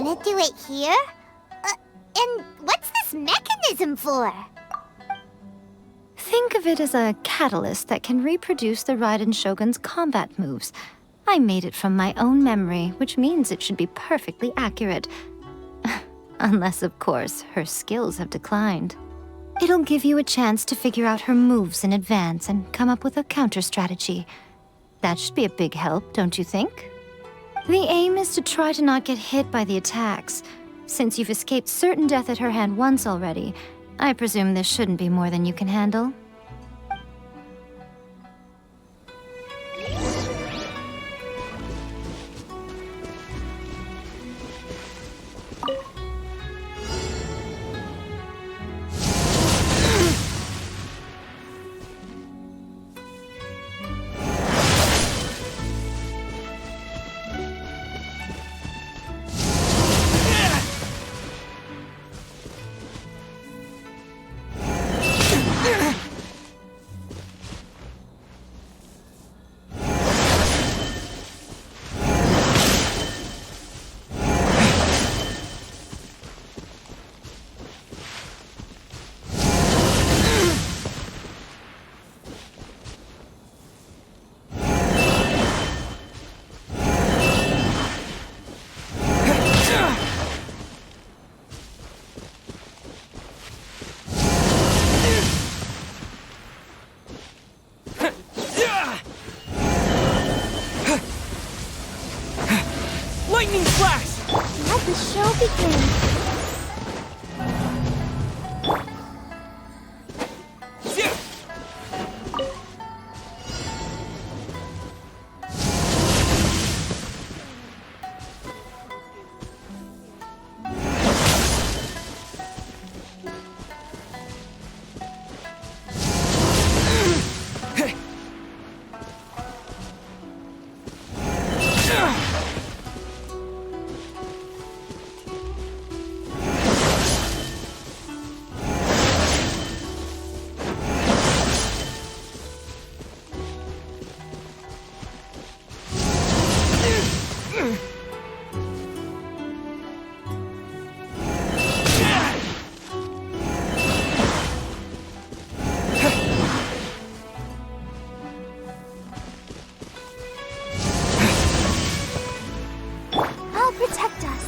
gonna do it here? And what's this mechanism for? Think of it as a catalyst that can reproduce the Raiden Shogun's combat moves. I made it from my own memory, which means it should be perfectly accurate. Unless, of course, her skills have declined. It'll give you a chance to figure out her moves in advance and come up with a counter-strategy. That should be a big help, don't you think? The aim is to try to not get hit by the attacks. Since you've escaped certain death at her hand once already, I presume this shouldn't be more than you can handle. Lightning flash! Let the show begin. Protect us.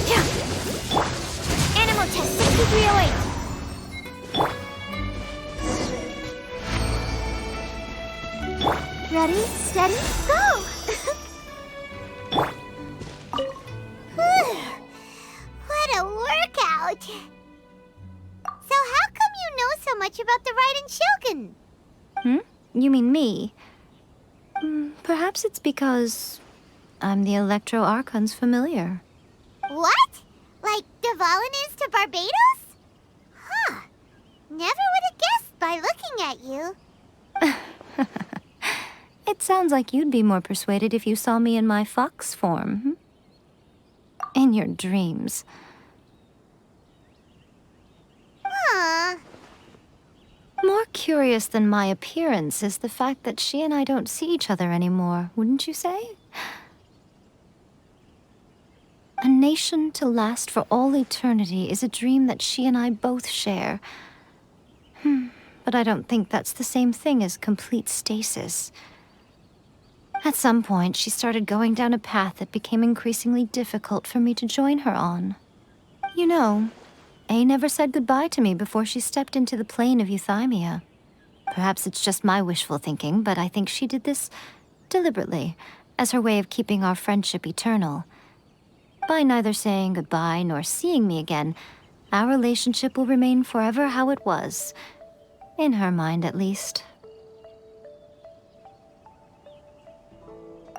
Yeah. Animal test 6308. Ready, steady, go! What a workout! So how come you know so much about the Raiden Shogun? You mean me? Perhaps it's because I'm the Electro Archon's familiar. What? Like Dvalin is to Barbados? Huh. Never would have guessed by looking at you. It sounds like you'd be more persuaded if you saw me in my fox form. In your dreams. Aww. More curious than my appearance is the fact that she and I don't see each other anymore, wouldn't you say? A nation to last for all eternity is a dream that she and I both share. But I don't think that's the same thing as complete stasis. At some point, she started going down a path that became increasingly difficult for me to join her on. You know, A never said goodbye to me before she stepped into the plane of euthymia. Perhaps it's just my wishful thinking, but I think she did this deliberately, as her way of keeping our friendship eternal. By neither saying goodbye nor seeing me again, our relationship will remain forever how it was. In her mind, at least.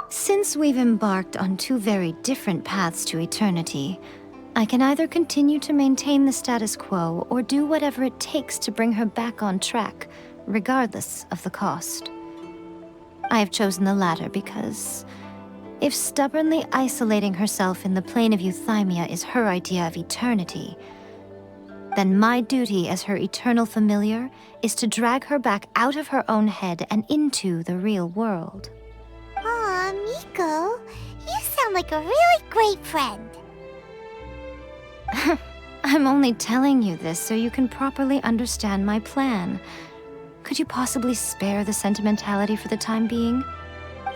Since we've embarked on two very different paths to eternity, I can either continue to maintain the status quo or do whatever it takes to bring her back on track, regardless of the cost. I have chosen the latter because if stubbornly isolating herself in the plane of euthymia is her idea of eternity, then my duty as her eternal familiar is to drag her back out of her own head and into the real world. Miko, you sound like a really great friend. I'm only telling you this so you can properly understand my plan. Could you possibly spare the sentimentality for the time being?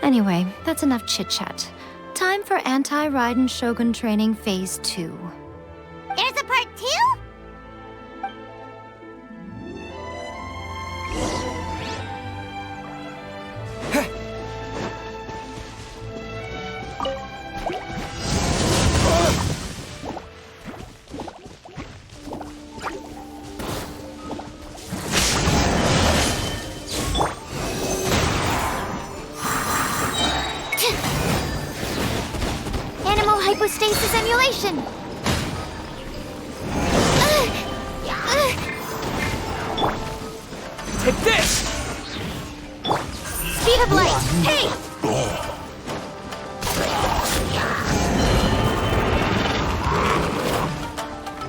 Anyway, that's enough chit-chat. Time for Anti-Raiden Shogun Training Phase 2. There's a part 2? Animal hypostasis emulation! Take this! Speed of light! Hey!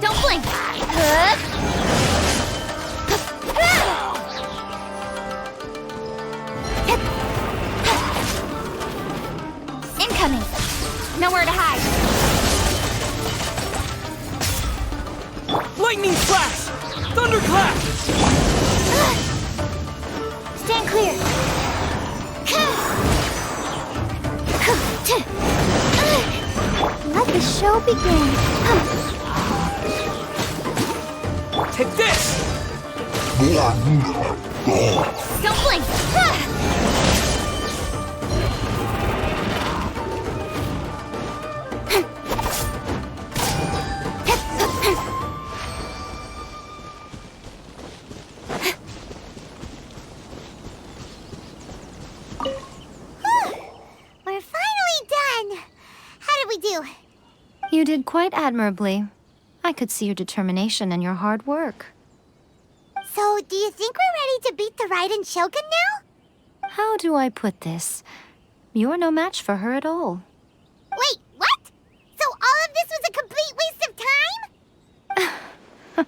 Don't blink! Incoming! Nowhere to hide! Lightning flash! Thunderclap! Stand clear! Let the show begin! Take this! Don't blink! We're finally done. How did we do? You did quite admirably. I could see your determination and your hard work. So, do you think we're ready to beat the Raiden Shogun now? How do I put this? You're no match for her at all. Wait, what? So all of this was a complete waste of time?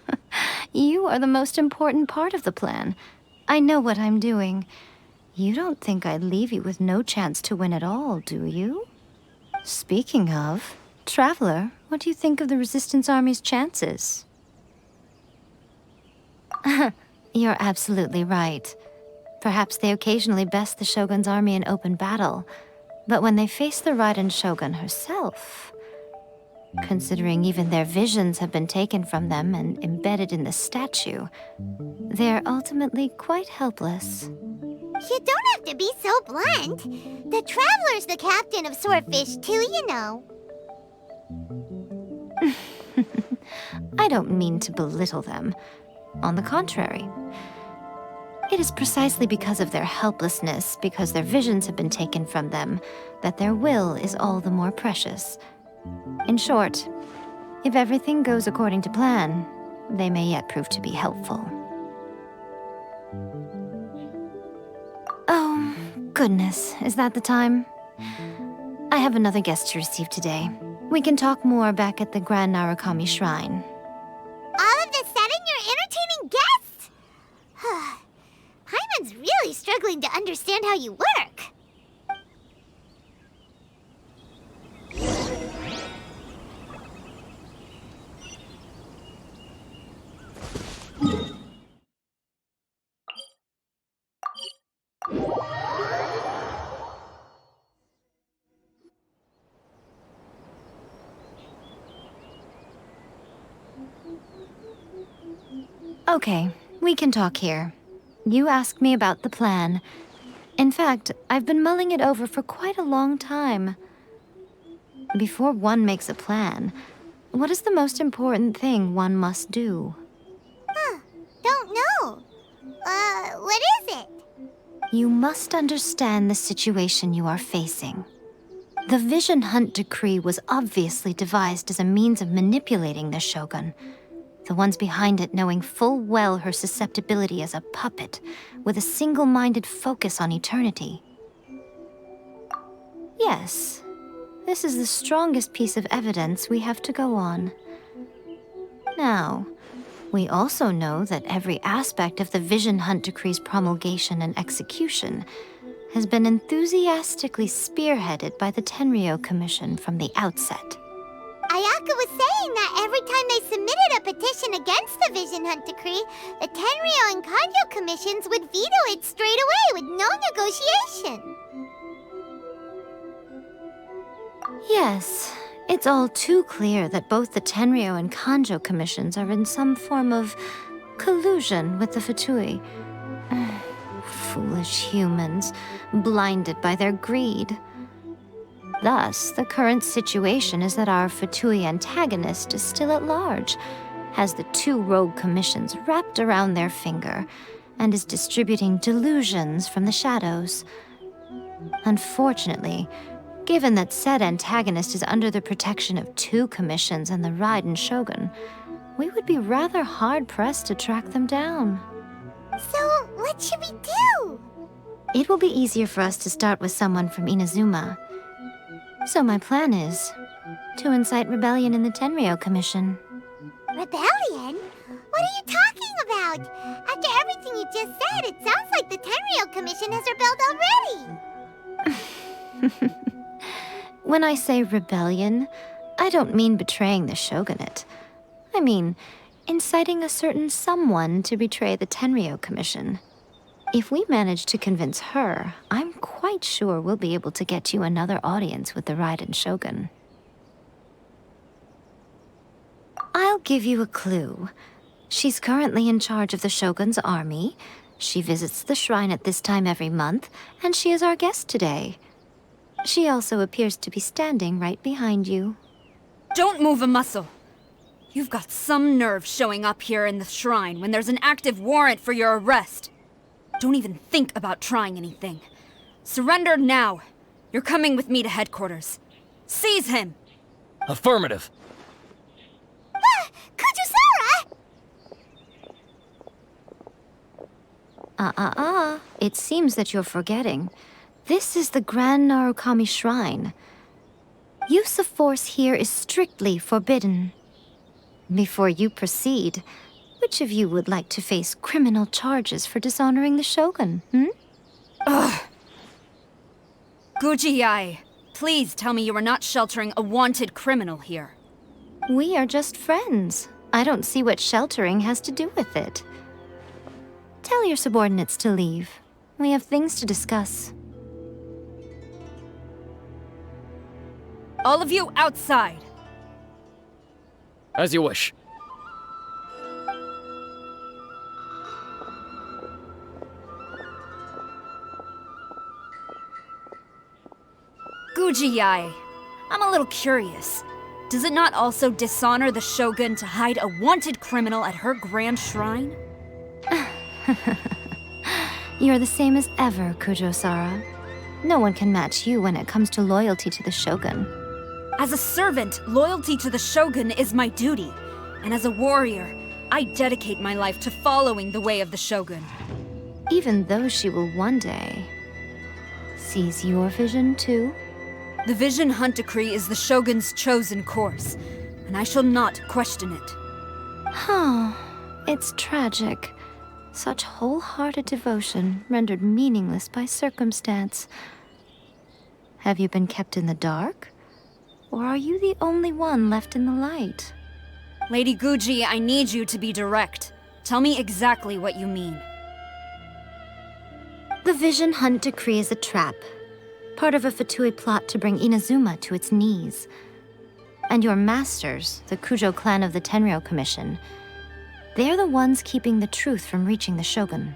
You are the most important part of the plan. I know what I'm doing. You don't think I'd leave you with no chance to win at all, do you? Speaking of, Traveler, what do you think of the Resistance Army's chances? You're absolutely right. Perhaps they occasionally best the Shogun's army in open battle, but when they face the Raiden Shogun herself, considering even their visions have been taken from them and embedded in the statue, they're ultimately quite helpless. You don't have to be so blunt. The Traveler's the captain of Swordfish too, you know. I don't mean to belittle them. On the contrary. It is precisely because of their helplessness, because their visions have been taken from them, that their will is all the more precious. In short, if everything goes according to plan, they may yet prove to be helpful. Oh, goodness, is that the time? I have another guest to receive today. We can talk more back at the Grand Narukami Shrine. All of a sudden, you're entertaining guests? Hyman's really struggling to understand how you work. Okay, we can talk here. You asked me about the plan. In fact, I've been mulling it over for quite a long time. Before one makes a plan, what is the most important thing one must do? Don't know. What is it? You must understand the situation you are facing. The Vision Hunt Decree was obviously devised as a means of manipulating the Shogun. The ones behind it knowing full well her susceptibility as a puppet, with a single-minded focus on eternity. Yes, this is the strongest piece of evidence we have to go on. Now, we also know that every aspect of the Vision Hunt Decree's promulgation and execution has been enthusiastically spearheaded by the Tenryou Commission from the outset. Ayaka was saying that every time they submitted a petition against the Vision Hunt Decree, the Tenryou and Kanjo commissions would veto it straight away with no negotiation. Yes, it's all too clear that both the Tenryou and Kanjo commissions are in some form of collusion with the Fatui. Foolish humans, blinded by their greed. Thus, the current situation is that our Fatui antagonist is still at large, has the two rogue commissions wrapped around their finger, and is distributing delusions from the shadows. Unfortunately, given that said antagonist is under the protection of two commissions and the Ryzen Shogun, we would be rather hard-pressed to track them down. So, what should we do? It will be easier for us to start with someone from Inazuma. So my plan is to incite rebellion in the Tenryou Commission. Rebellion? What are you talking about? After everything you just said, it sounds like the Tenryou Commission has rebelled already. When I say rebellion, I don't mean betraying the shogunate. I mean inciting a certain someone to betray the Tenryou Commission. If we manage to convince her, I'm quite sure we'll be able to get you another audience with the Ryzen Shogun. I'll give you a clue. She's currently in charge of the Shogun's army. She visits the shrine at this time every month, and she is our guest today. She also appears to be standing right behind you. Don't move a muscle. You've got some nerve showing up here in the shrine when there's an active warrant for your arrest. Don't even think about trying anything. Surrender now. You're coming with me to headquarters. Seize him! Affirmative. Kujusara! It seems that you're forgetting. This is the Grand Narukami Shrine. Use of force here is strictly forbidden. Before you proceed, which of you would like to face criminal charges for dishonoring the Shogun, Ugh! Guji-ai, please tell me you are not sheltering a wanted criminal here. We are just friends. I don't see what sheltering has to do with it. Tell your subordinates to leave. We have things to discuss. All of you outside. As you wish. Guji-ai, I'm a little curious. Does it not also dishonor the Shogun to hide a wanted criminal at her grand shrine? You're the same as ever, Kujo-sara. No one can match you when it comes to loyalty to the Shogun. As a servant, loyalty to the Shogun is my duty. And as a warrior, I dedicate my life to following the way of the Shogun. Even though she will one day seize your vision too? The Vision Hunt Decree is the Shogun's chosen course, and I shall not question it. It's tragic. Such wholehearted devotion rendered meaningless by circumstance. Have you been kept in the dark? Or are you the only one left in the light? Lady Guji, I need you to be direct. Tell me exactly what you mean. The Vision Hunt Decree is a trap. Part of a Fatui plot to bring Inazuma to its knees. And your masters, the Kujo clan of the Tenryou Commission, they're the ones keeping the truth from reaching the Shogun.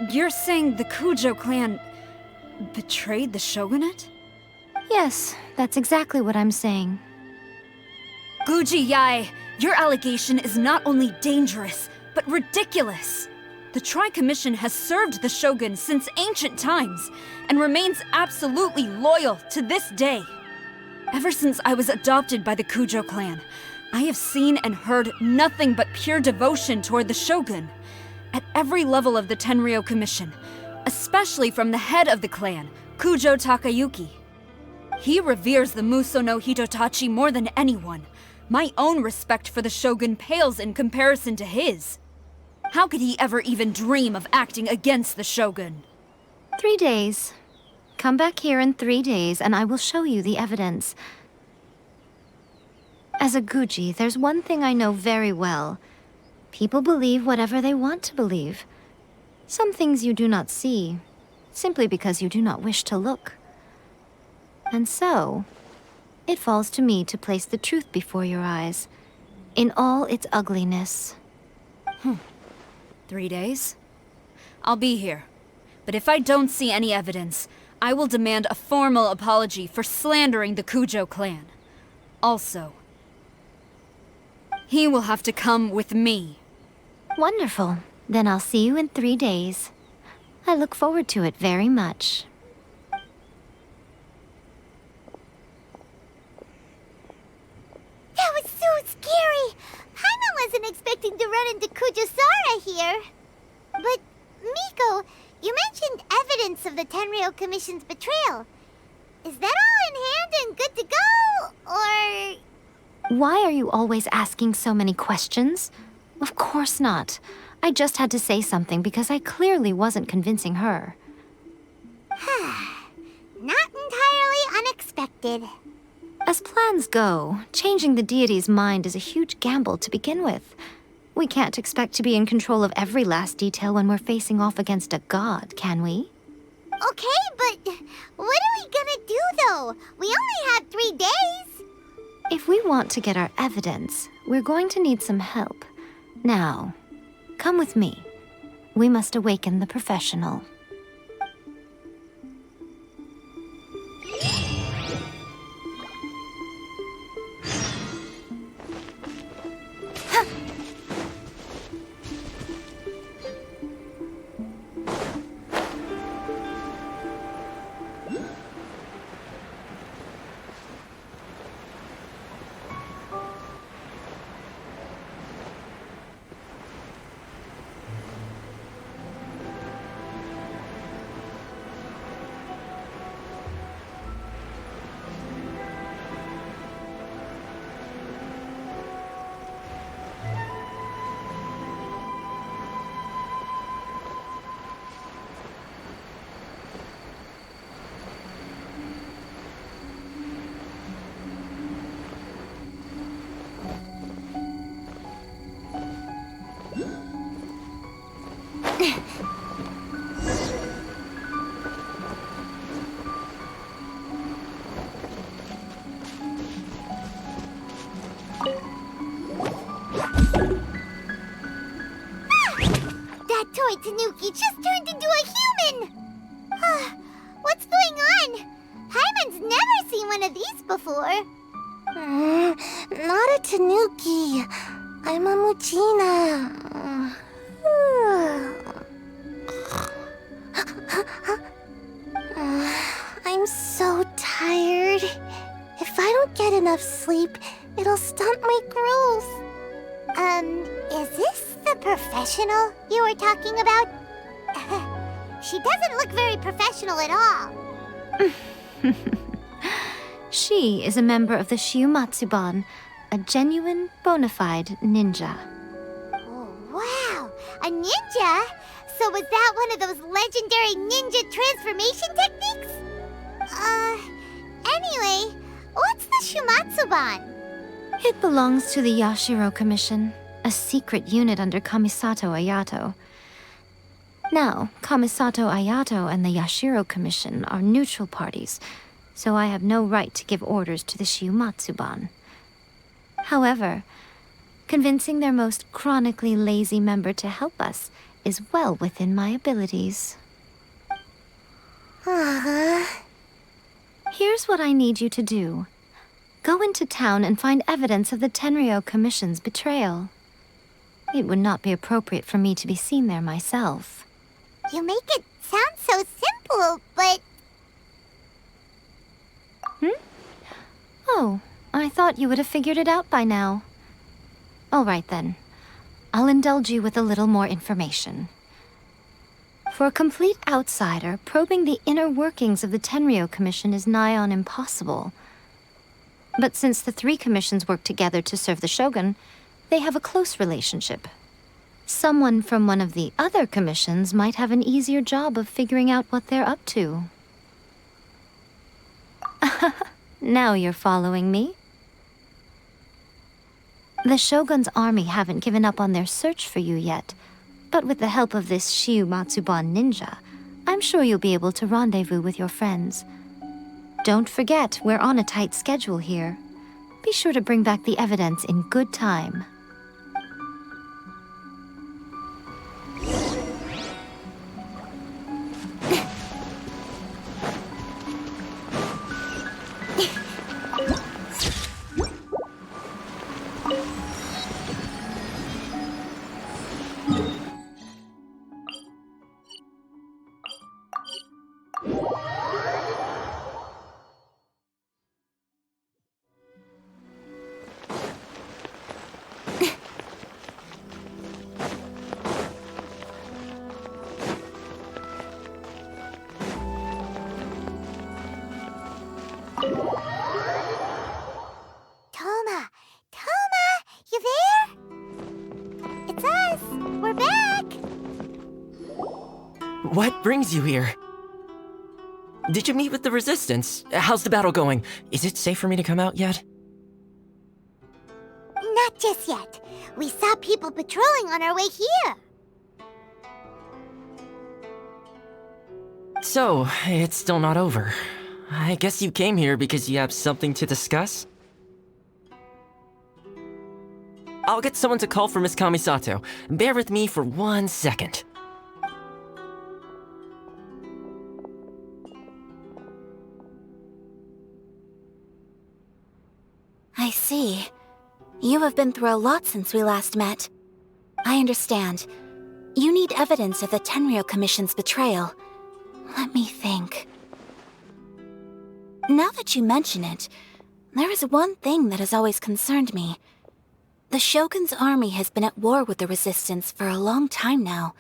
You're saying the Kujo clan betrayed the Shogunate? Yes, that's exactly what I'm saying. Guji-ai, your allegation is not only dangerous, but ridiculous. The Tri-Commission has served the Shogun since ancient times, and remains absolutely loyal to this day. Ever since I was adopted by the Kujo clan, I have seen and heard nothing but pure devotion toward the Shogun. At every level of the Tenryou Commission, especially from the head of the clan, Kujo Takayuki. He reveres the Muso no Hitotachi more than anyone. My own respect for the Shogun pales in comparison to his. How could he ever even dream of acting against the Shogun? 3 days. Come back here in 3 days and I will show you the evidence. As a Guji, there's one thing I know very well. People believe whatever they want to believe. Some things you do not see, simply because you do not wish to look. And so, it falls to me to place the truth before your eyes, in all its ugliness. 3 days? I'll be here. But if I don't see any evidence, I will demand a formal apology for slandering the Kujo clan. Also, he will have to come with me. Wonderful. Then I'll see you in 3 days. I look forward to it very much. That was so scary! Paimon wasn't expecting to run into Kujosara here. But, Miko, you mentioned evidence of the Tenryou Commission's betrayal. Is that all in hand and good to go, or...? Why are you always asking so many questions? Of course not. I just had to say something because I clearly wasn't convincing her. Not entirely unexpected. As plans go, changing the deity's mind is a huge gamble to begin with. We can't expect to be in control of every last detail when we're facing off against a god, can we? Okay, but what are we gonna do, though? We only have 3 days. If we want to get our evidence, we're going to need some help. Now, come with me. We must awaken the professional. That toy Tanuki just turned into a human! What's going on? Paimon's never seen one of these before. Not a Tanuki. I'm a Muchina. I'm so tired. If I don't get enough sleep, it'll stunt my growth. Is this the professional you were talking about? She doesn't look very professional at all. She is a member of the Shiumatsuban, a genuine, bona fide ninja. Oh, wow! A ninja? So was that one of those legendary ninja transformation techniques? Anyway, what's the Shumatsuban? It belongs to the Yashiro Commission, a secret unit under Kamisato Ayato. Now, Kamisato Ayato and the Yashiro Commission are neutral parties, so I have no right to give orders to the Shiumatsuban. However, convincing their most chronically lazy member to help us is well within my abilities. Here's what I need you to do. Go into town and find evidence of the Tenryou Commission's betrayal. It would not be appropriate for me to be seen there myself. You make it sound so simple, but... Oh, I thought you would have figured it out by now. All right then. I'll indulge you with a little more information. For a complete outsider, probing the inner workings of the Tenryou Commission is nigh on impossible. But since the 3 commissions work together to serve the Shogun, they have a close relationship. Someone from one of the other commissions might have an easier job of figuring out what they're up to. Now you're following me. The Shogun's army haven't given up on their search for you yet, but with the help of this Shiu Matsuban ninja, I'm sure you'll be able to rendezvous with your friends. Don't forget, we're on a tight schedule here. Be sure to bring back the evidence in good time. Toma, you there? It's us. We're back. What brings you here? Did you meet with the Resistance? How's the battle going? Is it safe for me to come out yet? Not just yet. We saw people patrolling on our way here. So, it's still not over. I guess you came here because you have something to discuss? I'll get someone to call for Miss Kamisato. Bear with me for 1 second. I see. You have been through a lot since we last met. I understand. You need evidence of the Tenryou Commission's betrayal. Let me think. Now that you mention it, there is one thing that has always concerned me. The Shogun's army has been at war with the Resistance for a long time now,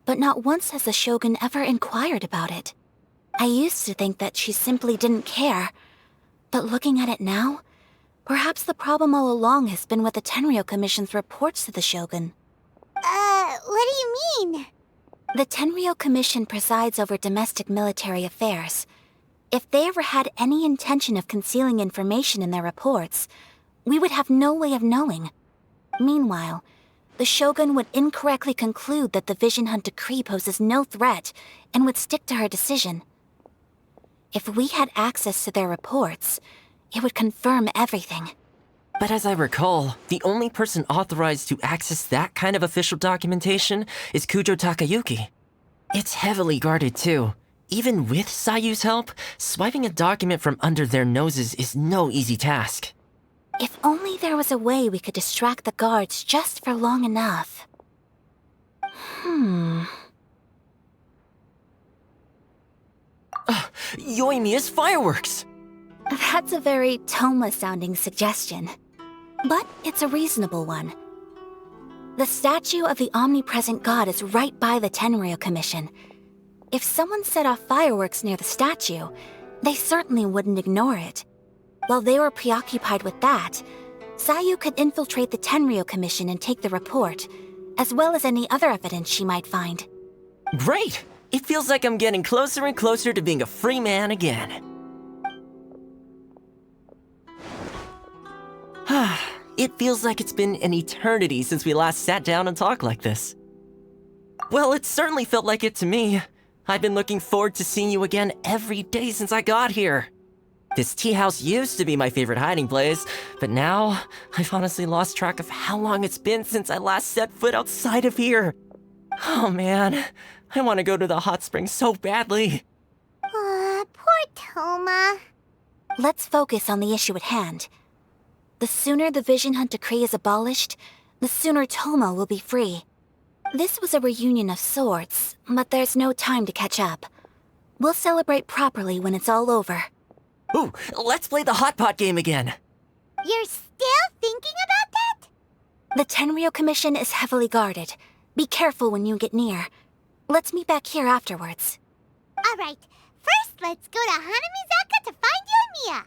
but not once has the Shogun ever inquired about it. I used to think that she simply didn't care, but looking at it now, perhaps the problem all along has been with the Tenryou Commission's reports to the Shogun. What do you mean? The Tenryou Commission presides over domestic military affairs. If they ever had any intention of concealing information in their reports, we would have no way of knowing. Meanwhile, the Shogun would incorrectly conclude that the Vision Hunt decree poses no threat and would stick to her decision. If we had access to their reports, it would confirm everything. But as I recall, the only person authorized to access that kind of official documentation is Kujo Takayuki. It's heavily guarded too. Even with Sayu's help, swiping a document from under their noses is no easy task. If only there was a way we could distract the guards just for long enough. Yoimiya's fireworks! That's a very Toma-sounding suggestion. But it's a reasonable one. The statue of the omnipresent god is right by the Tenryou Commission. If someone set off fireworks near the statue, they certainly wouldn't ignore it. While they were preoccupied with that, Sayu could infiltrate the Tenryou Commission and take the report, as well as any other evidence she might find. Great! It feels like I'm getting closer and closer to being a free man again. It feels like it's been an eternity since we last sat down and talked like this. Well, it certainly felt like it to me. I've been looking forward to seeing you again every day since I got here. This tea house used to be my favorite hiding place, but now I've honestly lost track of how long it's been since I last set foot outside of here. Oh man, I want to go to the hot springs so badly. Poor Toma. Let's focus on the issue at hand. The sooner the Vision Hunt decree is abolished, the sooner Toma will be free. This was a reunion of sorts, but there's no time to catch up. We'll celebrate properly when it's all over. Ooh, let's play the hot pot game again. You're still thinking about that? The Tenryou Commission is heavily guarded. Be careful when you get near. Let's meet back here afterwards. All right. First, let's go to Hanamizaka to find Yoimiya.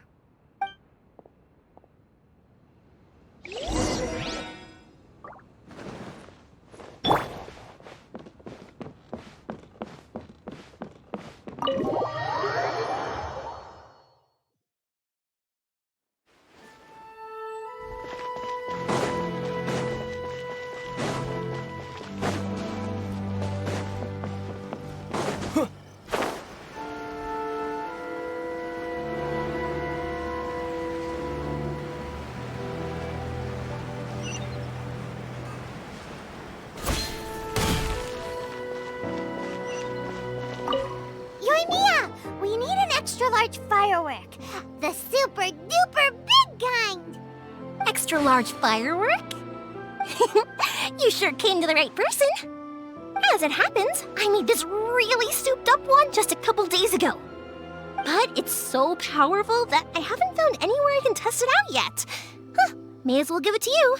extra-large firework. The super-duper big kind. Extra large firework? You sure came to the right person. As it happens, I made this really souped up one just a couple days ago. But it's so powerful that I haven't found anywhere I can test it out yet. Huh, may as well give it to you.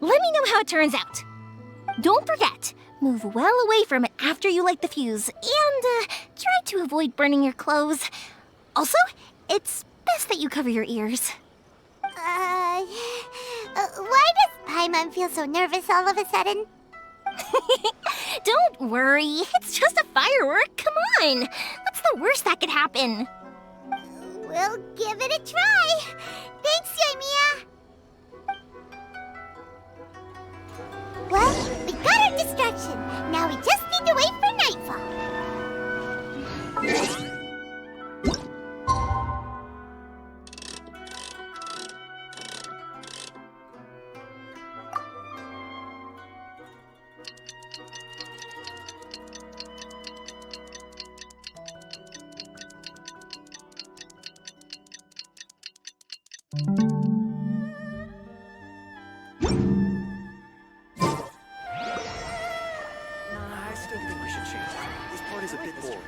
Let me know how it turns out. Don't forget, move well away from it after you light the fuse, and try to avoid burning your clothes. Also, it's best that you cover your ears. Why does Paimon feel so nervous all of a sudden? Don't worry, it's just a firework. Come on, what's the worst that could happen? We'll give it a try. Thanks, Yoimiya. Well, we got our distraction. Now we just need to wait for nightfall. I still think we should change it. This part is a bit boring.